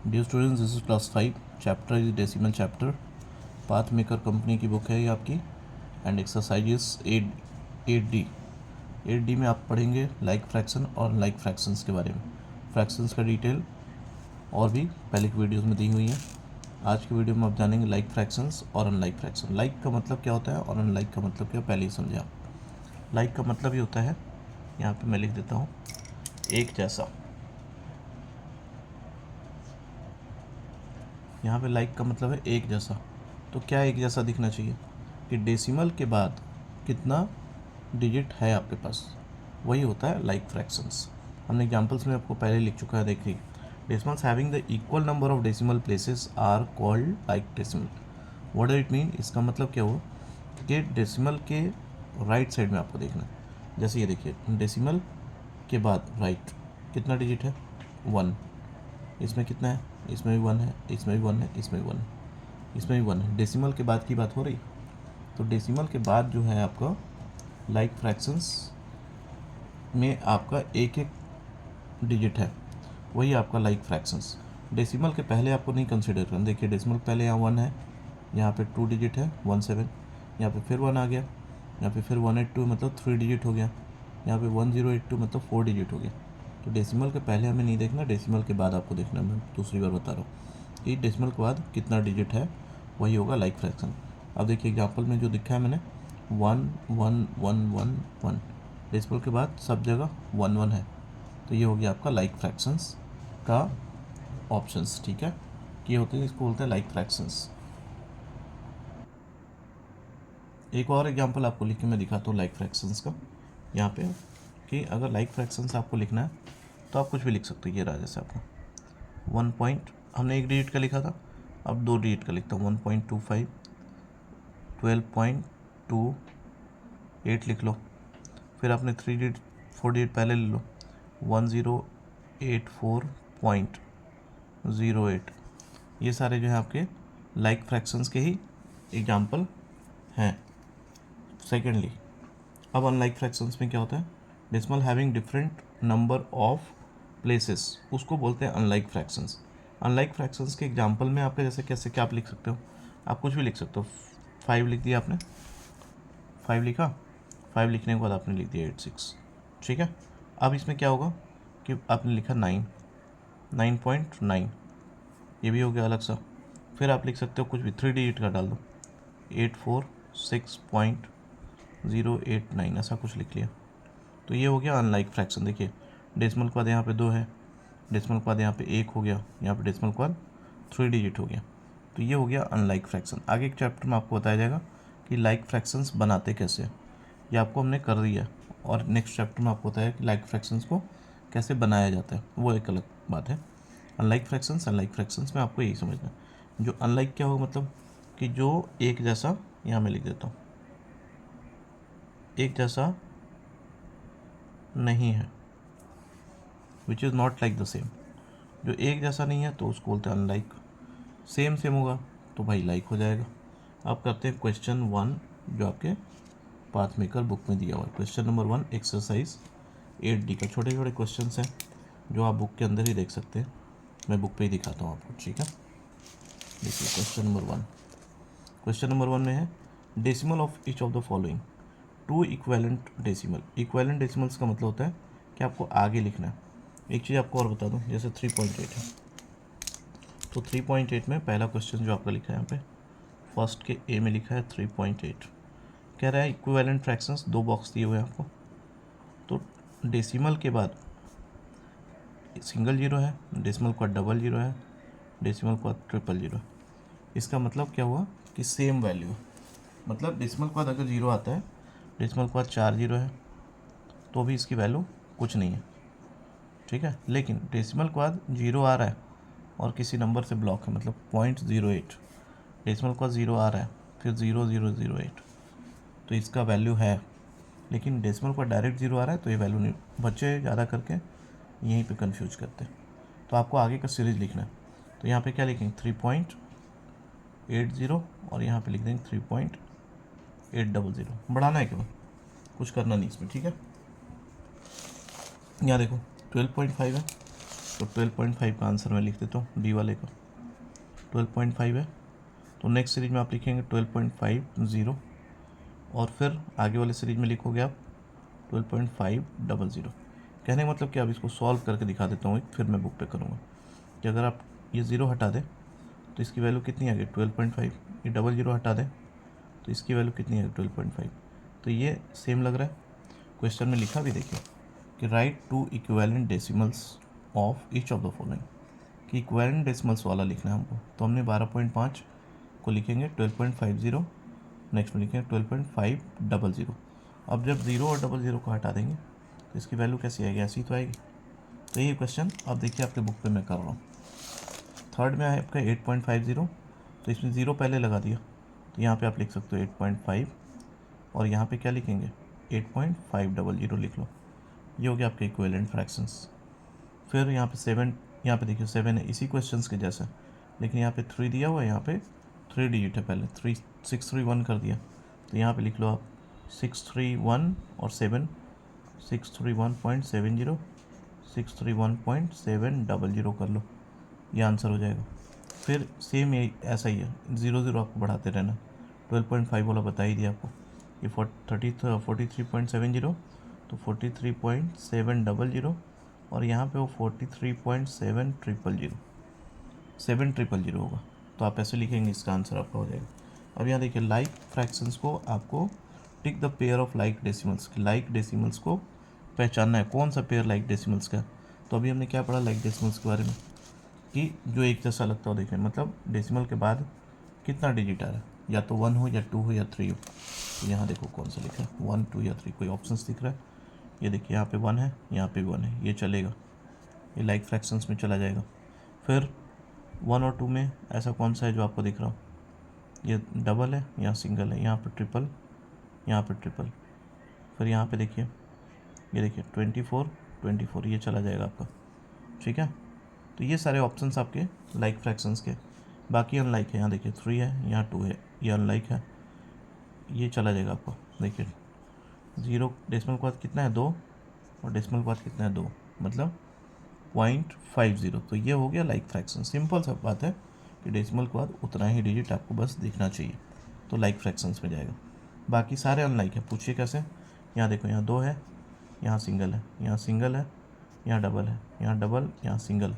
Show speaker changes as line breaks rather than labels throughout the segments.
Dear students, this is class 5, chapter is decimal chapter. Path maker company की book है ये आपकी। And exercises 8D में आप पढ़ेंगे लाइक फ्रैक्शन और अनलाइक फ्रैक्शंस के बारे में। फ्रैक्शंस का डिटेल और भी पहले की वीडियोस में दी हुई है। आज की वीडियो में आप जानेंगे लाइक फ्रैक्शंस और अनलाइक फ्रैक्शन। लाइक का मतलब क्या होता है और अनलाइक का मतलब क्या, पहले ही समझे आप। लाइक का मतलब ये होता है, यहाँ पे मैं लिख देता हूँ, एक जैसा। यहाँ पे लाइक का मतलब है एक जैसा। तो क्या एक जैसा दिखना चाहिए कि डेसिमल के बाद कितना डिजिट है आपके पास, वही होता है लाइक फ्रैक्शंस। हमने एग्जांपल्स में आपको पहले लिख चुका है, देखिए। Decimals having the equal number of decimal places are called like decimal. What does it mean? इसका मतलब क्या हुआ कि डेसिमल के राइट साइड में आपको देखना है। जैसे ये देखिए, डेसिमल के बाद राइट कितना डिजिट है, 1। इसमें कितना है, इसमें भी 1 है, इसमें भी 1 है, इसमें भी 1 है, इसमें भी 1 है। डेसिमल के बाद की बात हो रही। तो डेसिमल के बाद जो है आपका लाइक फ्रैक्शंस में आपका एक एक डिजिट है, वही आपका लाइक फ्रैक्शंस। डेसिमल के पहले आपको नहीं कंसिडर करना। देखिए, डेसिमल पहले यहाँ 1 है, यहाँ पे 2 डिजिट है, 17। यहाँ पे फिर 1 आ गया, यहाँ पे फिर 182 मतलब 3 डिजिट हो गया, यहाँ पे 1082 मतलब 4 डिजिट हो गया। तो डेसिमल के पहले हमें नहीं देखना, डेसिमल के बाद आपको देखना। मैं दूसरी बार बता रहा हूँ कि डेसिमल के बाद कितना डिजिट है, वही होगा लाइक फ्रैक्शन। अब देखिए एग्जाम्पल में जो दिखा है मैंने, 1 1 1 1 1, डेसिमल के बाद सब जगह 1 1 है। तो ये हो गया आपका लाइक फ्रैक्शंस का ऑप्शंस, ठीक है। कि ये होते हैं, इसको बोलते हैं लाइक फ्रैक्शंस। एक और एग्जांपल आपको लिख के मैं दिखाता हूँ लाइक फ्रैक्शंस का यहाँ पे, कि अगर लाइक फ्रैक्शंस आपको लिखना है तो आप कुछ भी लिख सकते हो। ये रहा जैसे आपका 1 पॉइंट, हमने एक डिजिट का लिखा था, अब 2 डिजिट का लिखता हूँ। 1.25, 12.28 लिख लो। फिर आपने 3 डिजिट 4 डिजिट पहले ले लो, 1084.08। ये सारे जो है आपके लाइक फ्रैक्शंस के ही एग्जाम्पल हैं। सेकेंडली, अब अनलाइक फ्रैक्शंस में क्या होता है, decimal having different number of places, उसको बोलते हैं अनलाइक फ्रैक्शंस। अनलाइक फ्रैक्शंस के एग्जांपल में आपके जैसे कैसे क्या आप लिख सकते हो, आप कुछ भी लिख सकते हो। 5 लिख दिया आपने, 5 लिखा, 5 लिखने के बाद आपने लिख दिया 86, ठीक है। अब इसमें क्या होगा कि आपने लिखा 9, 9.9, ये भी हो गया अलग सा। फिर आप लिख सकते हो कुछ भी, 3 डिजिट का डाल दो, 846.089, ऐसा कुछ लिख लिया। तो ये हो गया अनलाइक फ्रैक्शन। देखिए, डेसिमल के बाद यहाँ पे 2 है, डेसिमल के बाद यहाँ पे 1 हो गया, यहाँ पे डेसिमल के बाद 3 डिजिट हो गया। तो ये हो गया अनलाइक फ्रैक्शन। आगे एक चैप्टर में आपको बताया जाएगा कि लाइक फ्रैक्शंस बनाते कैसे। ये आपको हमने कर दिया, और नेक्स्ट चैप्टर में आपको बताया कि लाइक फ्रैक्शंस को कैसे बनाया जाता है, वो एक अलग बात है। अनलाइक फ्रैक्शंस में आपको यही समझना है। जो अनलाइक क्या होगा, मतलब कि जो एक जैसा, यहाँ मैं लिख देता हूँ, एक जैसा नहीं है, which is not like the same. जो एक जैसा नहीं है तो उसको बोलते हैं अनलाइक। सेम सेम होगा तो भाई लाइक हो जाएगा। अब करते हैं क्वेश्चन 1, जो आपके पाथ मेकर बुक में दिया हुआ है। क्वेश्चन नंबर 1 एक्सरसाइज 8D का, छोटे छोटे क्वेश्चन हैं जो आप बुक के अंदर ही देख सकते हैं। मैं बुक पे ही दिखाता हूँ आपको, ठीक है। देखिए क्वेश्चन नंबर 1। क्वेश्चन नंबर 1 में है, decimal of each of the following 2 equivalent decimal. Equivalent decimals का मतलब होता है कि आपको आगे लिखना है। एक चीज़ आपको और बता दूं, जैसे 3.8 है, तो 3.8 में पहला क्वेश्चन जो आपका लिखा है यहाँ पे फर्स्ट के ए में लिखा है 3.8, कह रहा है इक्विवेलेंट फ्रैक्शंस, 2 बॉक्स दिए हुए हैं आपको। तो डेसिमल के बाद सिंगल जीरो है, डेसिमल के बाद डबल जीरो है, डेसिमल के बाद ट्रिपल जीरो है। इसका मतलब क्या हुआ कि सेम वैल्यू है। मतलब डेसिमल के बाद अगर जीरो आता है, डेसिमल के बाद 4 जीरो है, तो भी इसकी वैल्यू कुछ नहीं है, ठीक है। लेकिन डेसिमल के बाद जीरो आ रहा है और किसी नंबर से ब्लॉक है, मतलब 0.08, डेसिमल के बाद जीरो आ रहा है, फिर 0.0008, तो इसका वैल्यू है। लेकिन डेसिमल का डायरेक्ट जीरो आ रहा है तो ये वैल्यू नहीं। बच्चे ज़्यादा करके यहीं पे कंफ्यूज करते हैं। तो आपको आगे का सीरीज लिखना है। तो यहाँ पे क्या लिखेंगे, 3.80, और यहाँ पे लिख देंगे 3.800। बढ़ाना है केवल, कुछ करना नहीं इसमें, ठीक है। यहाँ देखो 12.5 है, तो 12.5 का आंसर मैं लिख देता हूँ डी वाले का, 12.5 है। तो नेक्स्ट सीरीज में आप लिखेंगे 12.50 और फिर आगे वाले सीरीज में लिखोगे आप 12.500। कहने का मतलब कि आप इसको सॉल्व करके दिखा देता हूँ, फिर मैं बुक पे करूँगा कि अगर आप ये ज़ीरो हटा दें तो इसकी वैल्यू कितनी आ गई 12.5, ये डबल ज़ीरो हटा दें तो इसकी वैल्यू कितनी आ गई 12.5। तो ये सेम लग रहा है। क्वेश्चन में लिखा भी देखिए कि write to equivalent decimals of each of the following, कि इक्विवेलेंट डेसिमल्स वाला लिखना है हमको। तो हमने 12.5 को लिखेंगे 12.50, नेक्स्ट में लिखेंगे 12.500। अब जब ज़ीरो और डबल ज़ीरो को हटा देंगे तो इसकी वैल्यू कैसी आएगी, ऐसी तो आएगी। तो ये क्वेश्चन अब देखिए आपके बुक पे मैं कर रहा हूँ। थर्ड में है आपका 8.50, तो इसमें ज़ीरो पहले लगा दिया, तो यहाँ पे आप लिख सकते हो 8.5 और यहाँ पे क्या लिखेंगे 8.500 लिख लो। ये हो गया आपके इक्विवेलेंट फ्रैक्शंस। फिर यहाँ पे 7, यहाँ पे देखिए 7 है इसी क्वेश्चंस के जैसा, लेकिन यहाँ पे 3 दिया हुआ है, यहाँ पे 3 डिजिट है, पहले 631 कर दिया। तो यहाँ पे लिख लो आप 631 और 7, 631.70, 631.700 कर लो, ये आंसर हो जाएगा। फिर सेम ये ऐसा ही है, 0 आपको बढ़ाते रहना। 12.5 वाला बता ही दिया आपको, ये 43.70, तो 43.700 और यहाँ पे वो 43.700 होगा। तो आप ऐसे लिखेंगे, इसका आंसर आपका हो जाएगा। अब यहाँ देखिए लाइक फ्रैक्शंस को आपको tick the pair of like decimals, like decimals को पहचानना है कौन सा पेयर लाइक डेसिमल्स का। तो अभी हमने क्या पढ़ा लाइक डेसिमल्स के बारे में, कि जो एक जैसा लगता हो, देखें मतलब डेसिमल के बाद कितना डिजिट आ रहा है, या तो 1 हो या 2 हो या 3 हो। तो यहाँ देखो कौन सा लिखा है 1, 2 या 3, कोई ऑप्शंस दिख रहा है। ये देखिए यहाँ पे 1 है, यहाँ पे 1 है, ये चलेगा, ये लाइक फ्रैक्शंस में चला जाएगा। फिर 1 और 2 में ऐसा कौन सा है जो आपको दिख रहा हो, ये डबल है, यहाँ सिंगल है, यहाँ पे ट्रिपल, यहाँ पे ट्रिपल। फिर यहाँ पे देखिए, ये देखिए 24, ये चला जाएगा आपका, ठीक है। तो ये सारे ऑप्शंस आपके लाइक फ्रैक्शंस के। बाकी अनलाइक है, यहाँ देखिए 3 है, यहाँ 2 है, ये अनलाइक है, ये चला जाएगा आपको। देखिए 0 डेसिमल के बाद कितना है 2 और डेसिमल के बाद कितना है 2, मतलब 0.50। तो ये हो गया लाइक फ्रैक्शन। सिंपल सा बात है कि डेसिमल के बाद उतना ही डिजिट आपको बस दिखना चाहिए, तो लाइक फ्रैक्शंस में जाएगा। बाकी सारे अनलाइक है, पूछिए कैसे। यहाँ देखो, यहाँ 2 है, यहाँ सिंगल है, यहाँ सिंगल है, यहाँ डबल है, यहाँ डबल, यहाँ सिंगल,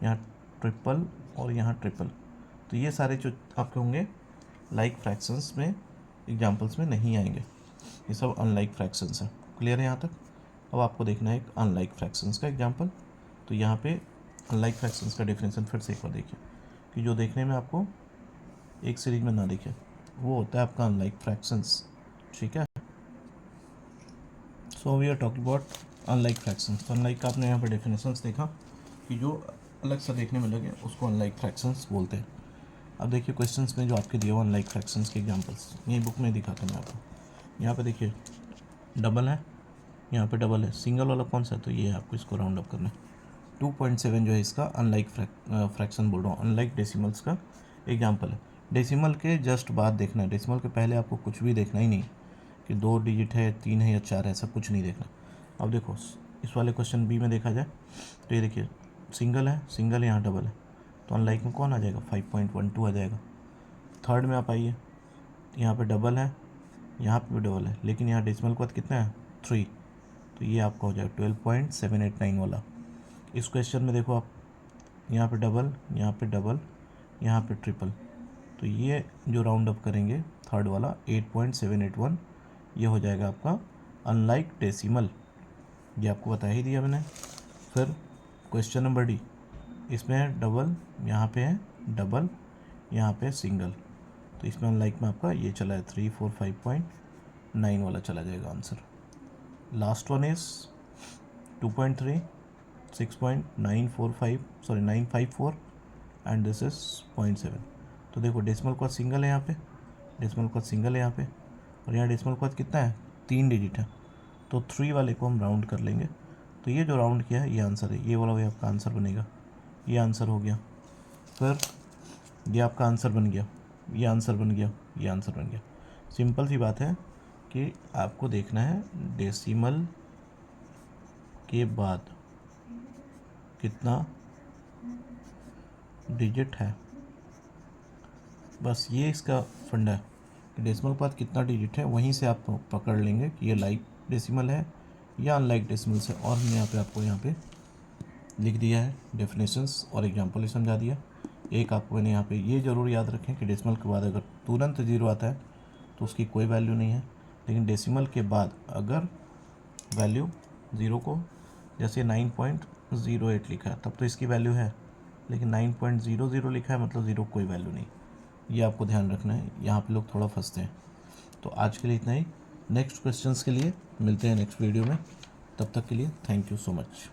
यहाँ ट्रिपल और यहाँ ट्रिपल। तो ये सारे जो आपके होंगे लाइक फ्रैक्शंस में, एग्जाम्पल्स में नहीं आएंगे, ये सब अनलाइक फ्रैक्शंस हैं। क्लियर है यहाँ तक। अब आपको देखना है एक अनलाइक फ्रैक्शंस का एग्जाम्पल। तो यहाँ पे अनलाइक फ्रैक्शंस का डेफिनेशन फिर से एक बार देखिए, कि जो देखने में आपको एक सीरीज में ना दिखे वो होता है आपका अनलाइक फ्रैक्शंस, ठीक है। So we are talking about unlike fractions. तो अनलाइक का आपने यहाँ पर डेफिनेशंस देखा कि जो अलग सा देखने में लगे उसको अनलाइक फ्रैक्शंस बोलते हैं। अब देखिए क्वेश्चंस में जो आपके दिए हुए अनलाइक फ्रैक्शंस के एग्जांपल्स, ये बुक में दिखाता हूँ मैं आपको। यहाँ पे देखिए डबल है, यहाँ पे डबल है, सिंगल वाला कौन सा है, तो ये है, आपको इसको राउंड अप करना है। 2.7 जो है इसका अनलाइक फ्रैक्शन बोल रहा हूँ, अनलाइक डेसिमल्स का एग्जांपल है। डेसिमल के जस्ट बाद देखना है, डेसिमल के पहले आपको कुछ भी देखना ही नहीं कि 2 डिजिट है, 3 है या 4 है, ऐसा कुछ नहीं देखना। अब देखो इस वाले क्वेश्चन बी में देखा जाए तो ये देखिए सिंगल है, सिंगल है, यहाँ डबल है, तो अनलाइक में कौन आ जाएगा 5.12 आ जाएगा। थर्ड में आप आइए, यहाँ पे डबल है, यहाँ पे भी डबल है, लेकिन यहाँ डेसिमल के बाद कितना है 3, तो ये आपका हो जाएगा 12.789 वाला। इस क्वेश्चन में देखो आप, यहाँ पे डबल, यहाँ पे डबल, यहाँ पे ट्रिपल, तो ये जो राउंड अप करेंगे थर्ड वाला 8.781, ये हो जाएगा आपका अनलाइक डेसिमल, ये आपको बता ही दिया मैंने। फिर क्वेश्चन नंबर डी, इसमें है डबल, यहाँ पे है डबल, यहाँ पे सिंगल, तो इसमें अनलाइक में आपका ये चला है 345.9 वाला चला जाएगा answer. Last one is 2.3, 954 and this is 0.7। तो देखो डेसिमल का सिंगल है यहाँ पे, डेसिमल का सिंगल है यहाँ पे, और यहाँ डेसिमल का कितना है 3 डिजिट है, तो 3 वाले को हम राउंड कर लेंगे। तो ये जो राउंड किया है ये आंसर है, ये वाला भी आपका आंसर बनेगा, ये आंसर हो गया। फिर ये आपका आंसर बन गया, ये आंसर बन गया, ये आंसर बन गया। सिंपल सी बात है कि आपको देखना है डेसिमल के बाद कितना डिजिट है, बस ये इसका फंडा है कि डेसिमल के बाद कितना डिजिट है, वहीं से आप पकड़ लेंगे कि ये लाइक डेसिमल है या अनलाइक डेसिमल से। और हमने यहाँ पे आपको यहाँ पे लिख दिया है डेफिनेशंस और एग्जाम्पल ही समझा दिया। एक आपको मैंने यहाँ पे ये ज़रूर याद रखें कि डेसिमल के बाद अगर तुरंत 0 आता है तो उसकी कोई वैल्यू नहीं है, लेकिन डेसिमल के बाद अगर वैल्यू 0 को जैसे 9.08 लिखा है तब तो इसकी वैल्यू है, लेकिन 9.00 लिखा है मतलब 0 कोई वैल्यू नहीं। ये आपको ध्यान रखना है, यहाँ पे लोग थोड़ा फंसते हैं। तो आज के लिए इतना ही। नेक्स्ट क्वेश्चंस के लिए मिलते हैं नेक्स्ट वीडियो में, तब तक के लिए थैंक यू सो मच।